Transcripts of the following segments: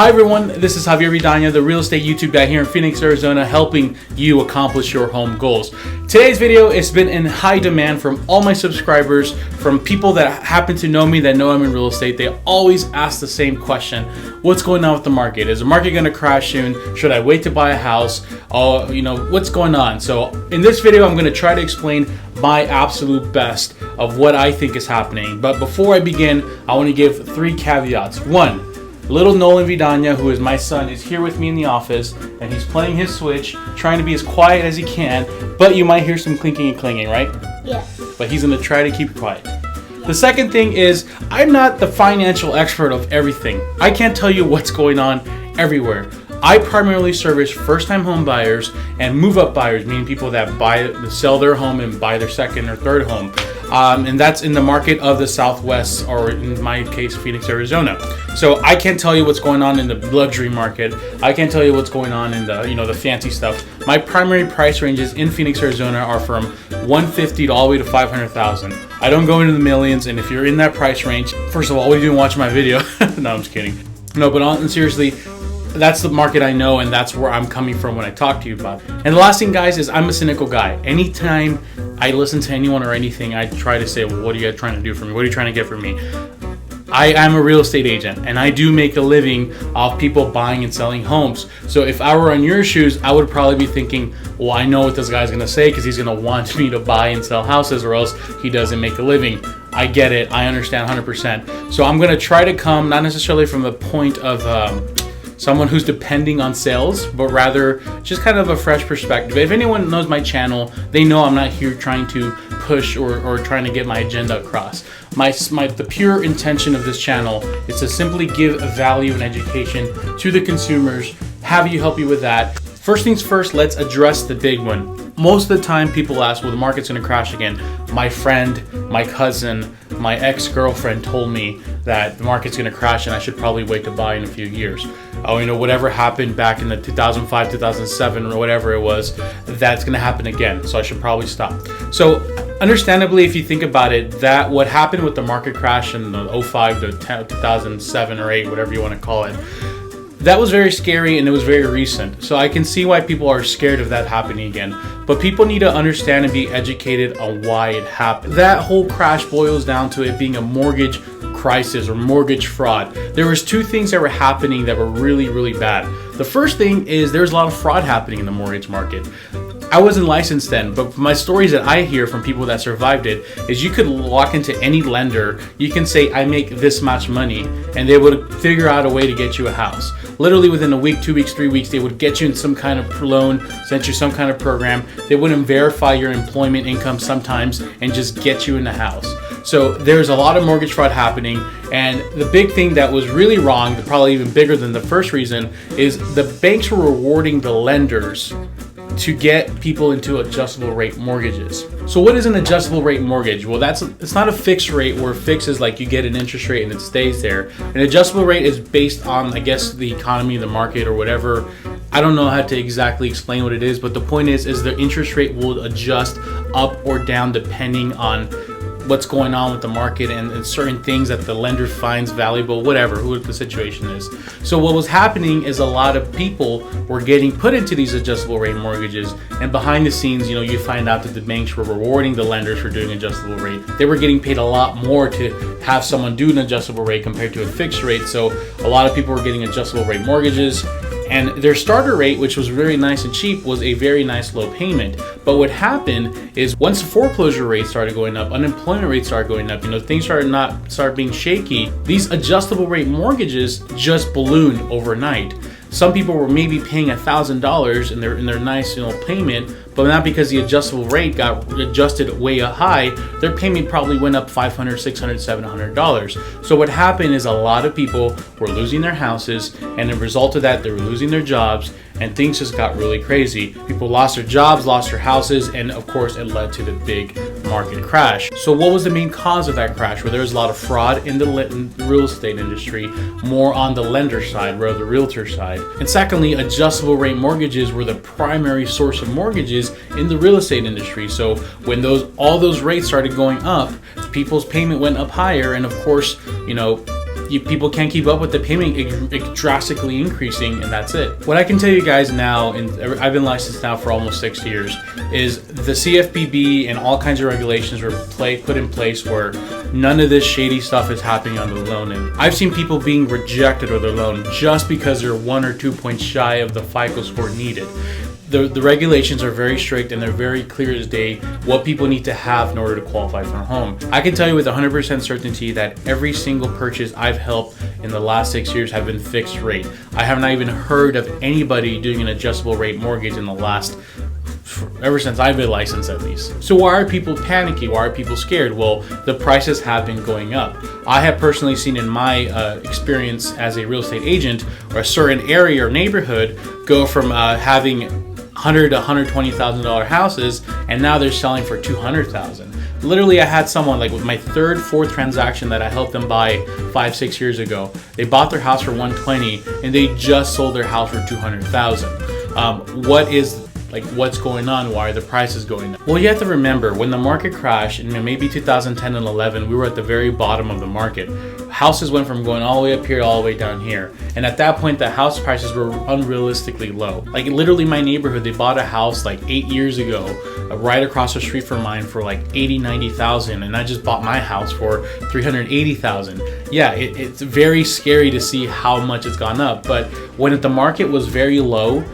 Hi everyone, this is Javier Vidana, the real estate YouTube guy here in Phoenix, Arizona, helping you accomplish your home goals. Today's video has been in high demand from all my subscribers, from people that happen to know me, that know I'm in real estate. They always ask the same question: what's going on with the market? Is the market going to crash soon? Should I wait to buy a house? Oh, what's going on? So in this video, I'm going to try to explain my absolute best of what I think is happening. But before I begin, I want to give 3 caveats. 1, little Nolan Vidana, who is my son, is here with me in the office, and he's playing his Switch, trying to be as quiet as he can, but you might hear some clinking and clanging, right? Yeah. But he's going to try to keep it quiet. The second thing is, I'm not the financial expert of everything. I can't tell you what's going on everywhere. I primarily service first-time home buyers and move-up buyers, meaning people that sell their home and buy their second or third home. And that's in the market of the Southwest, or in my case, Phoenix, Arizona. So I can't tell you what's going on in the luxury market. I can't tell you what's going on in the, the fancy stuff. My primary price ranges in Phoenix, Arizona are from $150,000 all the way to $500,000. I don't go into the millions, and if you're in that price range, first of all, what are you doing watching my video? No, I'm just kidding. No, but seriously, that's the market I know, and that's where I'm coming from when I talk to you about it. And the last thing, guys, is I'm a cynical guy. Anytime I listen to anyone or anything, I try to say, well, what are you trying to do for me? What are you trying to get from me? I am a real estate agent, and I do make a living off people buying and selling homes. So if I were in your shoes, I would probably be thinking, well, I know what this guy's gonna say, because he's gonna want me to buy and sell houses, or else he doesn't make a living. I get it. I understand 100%. So I'm gonna try to come, not necessarily from the point of someone who's depending on sales, but rather just kind of a fresh perspective. If anyone knows my channel, they know I'm not here trying to push or trying to get my agenda across. The pure intention of this channel is to simply give value and education to the consumers, have you help you with that. First things first, let's address the big one. Most of the time people ask, well, the market's gonna crash again. My friend, my cousin, my ex-girlfriend told me that the market's gonna crash and I should probably wait to buy in a few years. Oh, whatever happened back in the 2005, 2007, or whatever it was, that's gonna happen again. So I should probably stop. So understandably, if you think about it, that what happened with the market crash in the 05 to 2007 or 8, whatever you wanna call it, that was very scary, and it was very recent. So I can see why people are scared of that happening again. But people need to understand and be educated on why it happened. That whole crash boils down to it being a mortgage crisis or mortgage fraud. There was 2 things that were happening that were really, really bad. The first thing is there's a lot of fraud happening in the mortgage market. I wasn't licensed then, but my stories that I hear from people that survived it is you could walk into any lender, you can say, I make this much money, and they would figure out a way to get you a house. Literally within a week, 2 weeks, 3 weeks, they would get you in some kind of loan, send you some kind of program. They wouldn't verify your employment income sometimes and just get you in the house. So there's a lot of mortgage fraud happening, and the big thing that was really wrong, probably even bigger than the first reason, is the banks were rewarding the lenders to get people into adjustable rate mortgages. So what is an adjustable rate mortgage? Well, it's not a fixed rate, where fixed is like you get an interest rate and it stays there. An adjustable rate is based on, I guess, the economy, the market, or whatever. I don't know how to exactly explain what it is, but the point is the interest rate will adjust up or down depending on what's going on with the market and certain things that the lender finds valuable, whatever, who the situation is. So what was happening is a lot of people were getting put into these adjustable rate mortgages, and behind the scenes, you find out that the banks were rewarding the lenders for doing adjustable rate. They were getting paid a lot more to have someone do an adjustable rate compared to a fixed rate. So a lot of people were getting adjustable rate mortgages, and their starter rate, which was very nice and cheap, was a very nice low payment. But what happened is once the foreclosure rate started going up, unemployment rates started going up, things started being shaky, these adjustable rate mortgages just ballooned overnight. Some people were maybe paying $1,000 in their nice payment, but not because the adjustable rate got adjusted way high. Their payment probably went up $500, $600, $700. So what happened is a lot of people were losing their houses, and as a result of that, they were losing their jobs, and things just got really crazy. People lost their jobs, lost their houses, and of course it led to the big market crash. So what was the main cause of that crash? Well, there was a lot of fraud in the real estate industry, more on the lender side rather than the realtor side. And secondly, adjustable rate mortgages were the primary source of mortgages in the real estate industry. So when all those rates started going up, people's payment went up higher, and of course, people can't keep up with the payment drastically increasing, and that's it. What I can tell you guys now, and I've been licensed now for almost 6 years, is the CFPB and all kinds of regulations were put in place where none of this shady stuff is happening on the loan end. I've seen people being rejected of their loan just because they're 1 or 2 points shy of the FICO score needed. The regulations are very strict, and they're very clear as day what people need to have in order to qualify for a home. I can tell you with 100% certainty that every single purchase I've helped in the last 6 years have been fixed rate. I have not even heard of anybody doing an adjustable rate mortgage in the last, ever since I've been licensed at least. So why are people panicky? Why are people scared? Well, the prices have been going up. I have personally seen in my experience as a real estate agent, or a certain area or neighborhood go from having $100,000 to $120,000 houses, and now they're selling for $200,000. Literally, I had someone, like with my third, fourth transaction that I helped them buy 5-6 years ago. They bought their house for $120,000, and they just sold their house for $200,000. What's going on? Why are the prices going up? Well, you have to remember, when the market crashed in maybe 2010 and 11, we were at the very bottom of the market. Houses went from going all the way up here, all the way down here. And at that point, the house prices were unrealistically low. Like literally my neighborhood, they bought a house like 8 years ago, right across the street from mine for like 80,000-90,000. And I just bought my house for 380,000. Yeah, it's very scary to see how much it's gone up. But when the market was very low,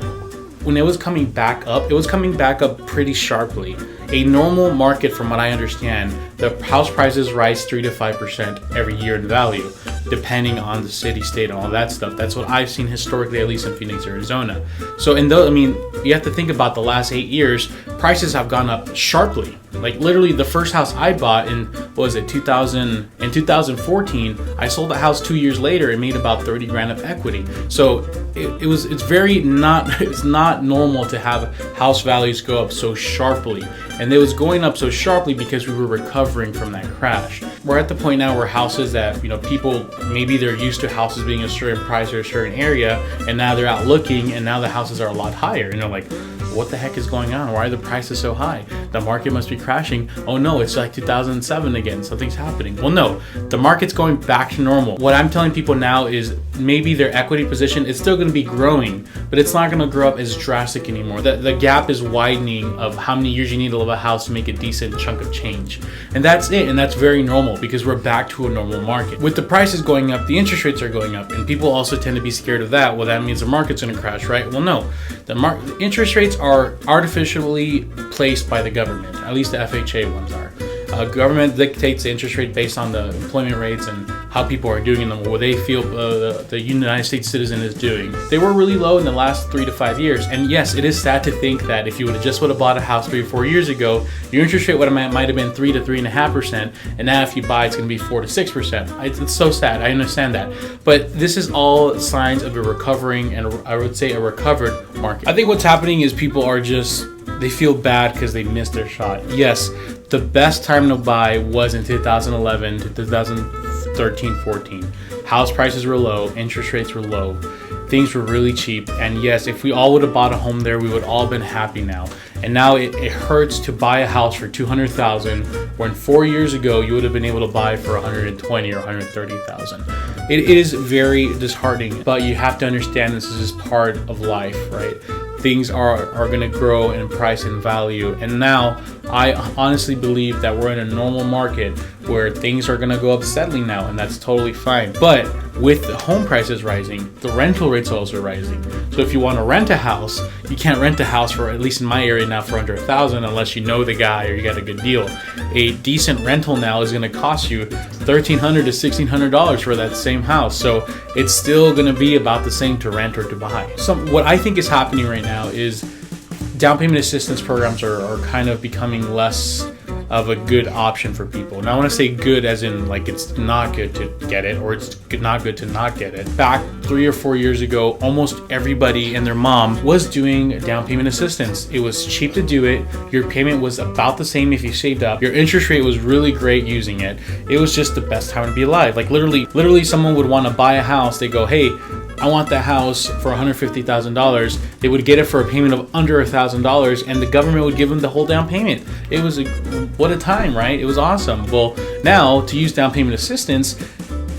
when it was coming back up, it was coming back up pretty sharply. A normal market, from what I understand, the house prices rise 3 to 5% every year in value, depending on the city, state, and all that stuff. That's what I've seen historically, at least in Phoenix, Arizona. So you have to think about the last 8 years, prices have gone up sharply. Like literally the first house I bought in 2014, I sold the house 2 years later and made about 30 grand of equity. So it's not normal to have house values go up so sharply. And it was going up so sharply because we were recovering from that crash. We're at the point now where houses that, people, maybe they're used to houses being a certain price or a certain area, and now they're out looking, and now the houses are a lot higher. And they're like, what the heck is going on? Why are the prices so high? The market must be crashing. Oh no, it's like 2007 again. Something's happening. Well, no, the market's going back to normal. What I'm telling people now is maybe their equity position is still going to be growing, but it's not going to grow up as drastic anymore. The gap is widening of how many years you need to live a house to make a decent chunk of change. And that's it. And that's very normal because we're back to a normal market. With the prices going up, the interest rates are going up, and people also tend to be scared of that. Well, that means the market's going to crash, right? Well, no. The interest rates are artificially placed by the government. At least the FHA ones are. Government dictates the interest rate based on the employment rates and how people are doing in them, what they feel the United States citizen is doing. They were really low in the last 3 to 5 years. And yes, it is sad to think that if you would have bought a house 3 or 4 years ago, your interest rate might have been 3 to 3.5%, and now if you buy, it's going to be 4 to 6%. It's so sad. I understand that, but this is all signs of a recovering, and I would say a recovered market. I think what's happening is people are they feel bad because they missed their shot. Yes, the best time to buy was in 2011 to 2013-14. House prices were low, interest rates were low, things were really cheap, and yes, if we all would have bought a home there, we would all have been happy now. And now it hurts to buy a house for $200,000, when 4 years ago you would have been able to buy for $120,000 or $130,000. It is very disheartening, but you have to understand this is just part of life, right? Things are going to grow in price and value, and now I honestly believe that we're in a normal market where things are going to go up steadily now, and that's totally fine. But with the home prices rising, the rental rates are also rising. So if you want to rent a house, you can't rent a house for, at least in my area now, for under $1,000 unless you know the guy or you got a good deal. A decent rental now is going to cost you $1,300 to $1,600 for that same house. So it's still going to be about the same to rent or to buy. What I think is happening right now is down payment assistance programs are kind of becoming less of a good option for people. Now I want to say good as in like it's not good to get it or it's not good to not get it. Back 3 or 4 years ago, almost everybody and their mom was doing down payment assistance. It was cheap to do it. Your payment was about the same if you saved up. Your interest rate was really great using it. It was just the best time to be alive. Like literally someone would want to buy a house. They go, hey, I want that house for $150,000. They would get it for a payment of under $1,000, and the government would give them the whole down payment. It was what a time, right? It was awesome. Well, now to use down payment assistance,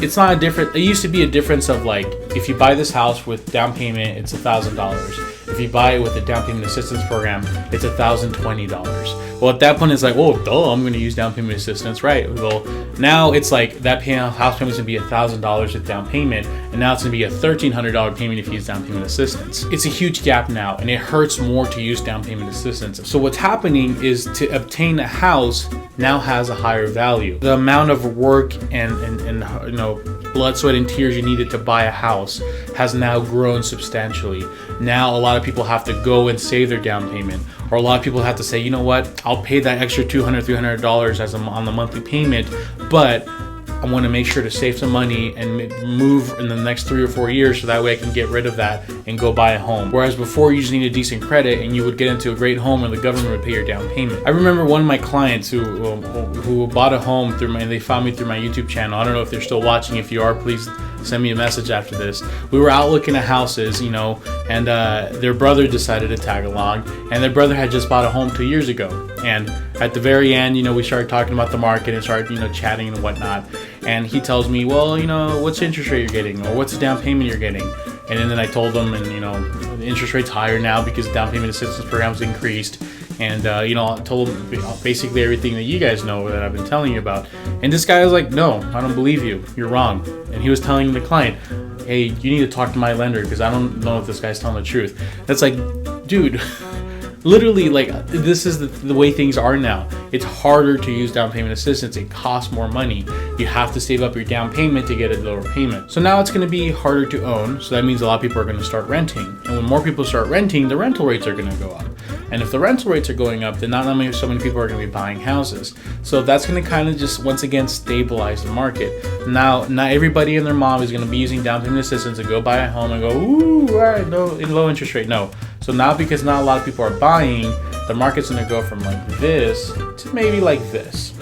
it's not a different. It used to be a difference of like, if you buy this house with down payment, it's $1,000. If you buy it with a down payment assistance program, it's $1,020. Well, at that point, it's like, oh, duh, I'm going to use down payment assistance, right? Well, now it's like that house payment is going to be $1,000 with down payment, and now it's going to be a $1,300 payment if you use down payment assistance. It's a huge gap now, and it hurts more to use down payment assistance. So what's happening is, to obtain a house now has a higher value. The amount of work and blood, sweat, and tears you needed to buy a house has now grown substantially. Now a lot of people have to go and save their down payment, or a lot of people have to say, you know what, I'll pay that extra $200, $300 on the monthly payment, but I want to make sure to save some money and move in the next 3 or 4 years, so that way I can get rid of that and go buy a home. Whereas before, you just need a decent credit and you would get into a great home and the government would pay your down payment. I remember one of my clients who bought a home they found me through my YouTube channel. I don't know if they're still watching. If you are, please send me a message after this. We were out looking at houses, and their brother decided to tag along, and their brother had just bought a home 2 years ago. And at the very end, we started talking about the market and started, chatting and whatnot. And he tells me, well, what's the interest rate you're getting, or what's the down payment you're getting? And then I told him, and the interest rate's higher now because the down payment assistance program's increased. And I told him basically everything that you guys know that I've been telling you about. And this guy was like, no, I don't believe you. You're wrong. And he was telling the client, hey, you need to talk to my lender because I don't know if this guy's telling the truth. That's like, dude. Literally, like, this is the way things are now. It's harder to use down payment assistance. It costs more money. You have to save up your down payment to get a lower payment. So now it's going to be harder to own. So that means a lot of people are going to start renting. And when more people start renting, the rental rates are going to go up. And if the rental rates are going up, then not so many people are going to be buying houses. So that's going to kind of just, once again, stabilize the market. Now, not everybody and their mom is going to be using down payment assistance to go buy a home and go, ooh, all right, no, in low interest rate. No. So now, because not a lot of people are buying, the market's going to go from like this to maybe like this,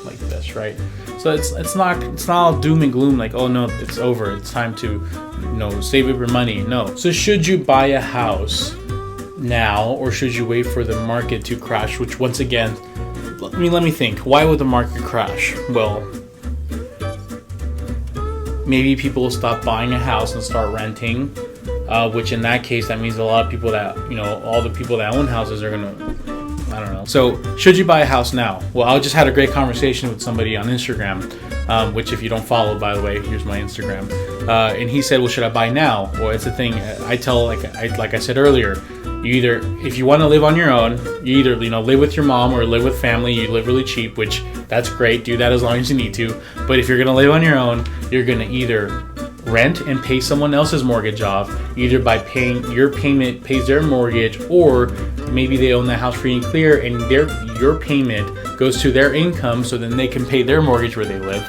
like this, right? So it's not all doom and gloom, like, oh no, it's over, it's time to save up your money. No. So should you buy a house now, or should you wait for the market to crash? Which, once again, let me think. Why would the market crash? Well, maybe people will stop buying a house and start renting. Which in that case, that means a lot of people that, all the people that own houses are gonna, I don't know. So should you buy a house now? Well, I just had a great conversation with somebody on Instagram, which if you don't follow, by the way, here's my Instagram. And he said, well, should I buy now? Well, it's the thing. I tell, like I said earlier, you either, if you want to live on your own, you either, live with your mom or live with family. You live really cheap, which that's great. Do that as long as you need to. But if you're going to live on your own, you're going to either rent and pay someone else's mortgage off, either by paying your payment pays their mortgage, or maybe they own the house free and clear and your payment goes to their income, so then they can pay their mortgage where they live.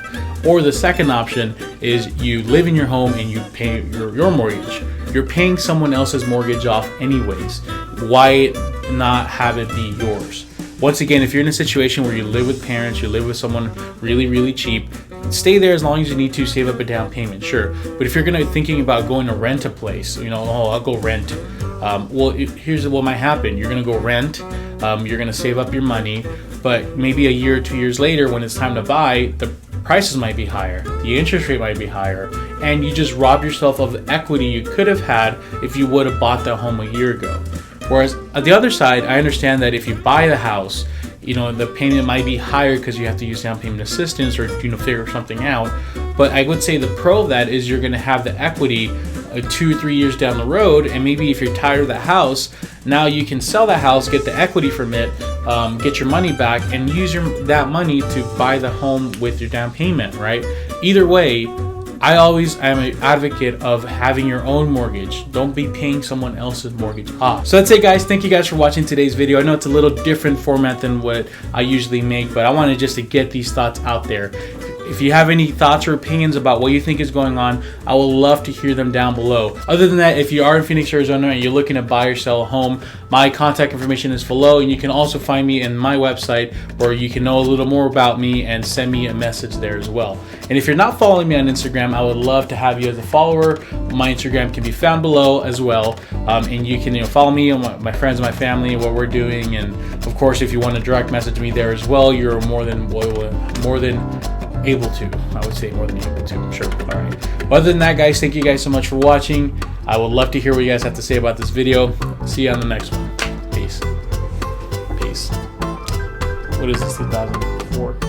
Or the second option is you live in your home and you pay your mortgage. You're paying someone else's mortgage off anyways. Why not have it be yours? Once again, if you're in a situation where you live with parents, you live with someone really, really cheap, stay there as long as you need to, save up a down payment, sure. But if you're thinking about going to rent a place, I'll go rent. Here's what might happen. You're going to go rent, you're going to save up your money, but maybe a year or 2 years later, when it's time to buy, the prices might be higher, the interest rate might be higher, and you just rob yourself of the equity you could have had if you would have bought that home a year ago. Whereas at the other side, I understand that if you buy the house, the payment might be higher because you have to use down payment assistance or figure something out. But I would say the pro of that is you're going to have the equity 2 or 3 years down the road, and maybe if you're tired of the house, now you can sell the house, get the equity from it, get your money back, and use that money to buy the home with your down payment, right? Either way, I always am an advocate of having your own mortgage. Don't be paying someone else's mortgage off. So that's it, guys. Thank you guys for watching today's video. I know it's a little different format than what I usually make, but I wanted just to get these thoughts out there. If you have any thoughts or opinions about what you think is going on, I would love to hear them down below. Other than that, if you are in Phoenix, Arizona and you're looking to buy or sell a home, my contact information is below, and you can also find me in my website where you can know a little more about me and send me a message there as well. And if you're not following me on Instagram, I would love to have you as a follower. My Instagram can be found below as well, and you can follow me and my friends and my family, what we're doing, and of course, if you want to direct message me there as well, you're more than able to. I would say more than able to. Sure. All right. Other than that, guys, thank you guys so much for watching. I would love to hear what you guys have to say about this video. See you on the next one. Peace. Peace. What is this, 2004?